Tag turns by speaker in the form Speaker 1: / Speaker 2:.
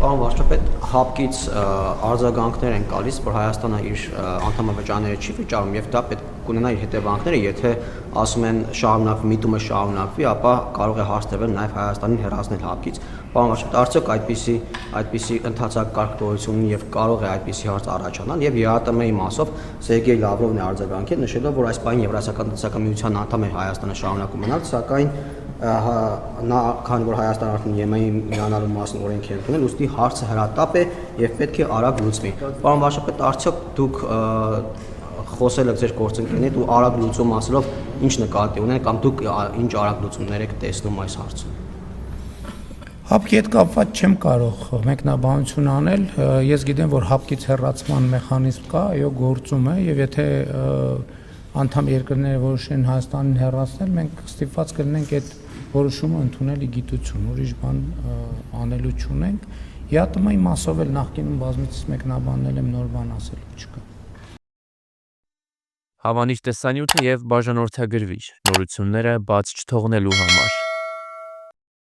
Speaker 1: պարոն վարչապետ, հապկից արձագանքներ են գալիս, որ Հայաստանը իր անդամավճարները չի վճարում եւ դա պետք կունենա իր հետևանքները, եթե ասում են շարունակվի, միտումը շարունակվի, ապա կարող է հարց տվել նաեւ Հայաստանին հեռացնել հապկից։ Պարոն վարչապետ, արդյոք այդպիսի ընդհանրակարգ գոյություն եւ կարող է այդպիսի հարց առաջանալ եւ ԵԱՏՄ-ի մասով Սերգեյ Լավրովն է արձագանքել, նշելով, որ այս պահին Եվրասիական տնտեսական միության անդամ է Հայաստանը շարունակում մնալ, սակայն նա քանի որ Հայաստանը արդեն ԵՄ-ի միանալու մասին օրենք է ընդունել, ուստի հարցը հրատապ է եւ պետք է արագ լուծվի։ Պարոն վարչապետ, արդյոք դուք խոսել եք ձեր գործընկերների ու արագ լուծում ասելով ինչ նկատի ունեն կամ դուք ինչ արագ լուծումներ եք տեսնում այս հարցում։
Speaker 2: Հապկի հետ կապված չեմ կարող մեկնաբանություն անել, ես գիտեմ, որ հապկից հեռացման մեխանիզմ կա, այո գործում է եւ եթե անդամ երկրները որոշեն Հայաստանին հեռացնել, մենք ստիպված կլինենք այդ որոշումը ընդունել ի գիտություն, ուրիշ բան անելու չունենք։ ԵԱՏՄ-ի մասով էլ նախկինում բազմիցս մեկնաբանել եմ, նոր բան ասելու չկա։
Speaker 3: Հավանիչ տեսանյութը եւ բաժանորդագրվիչ նորությունները բաց չթողնելու համար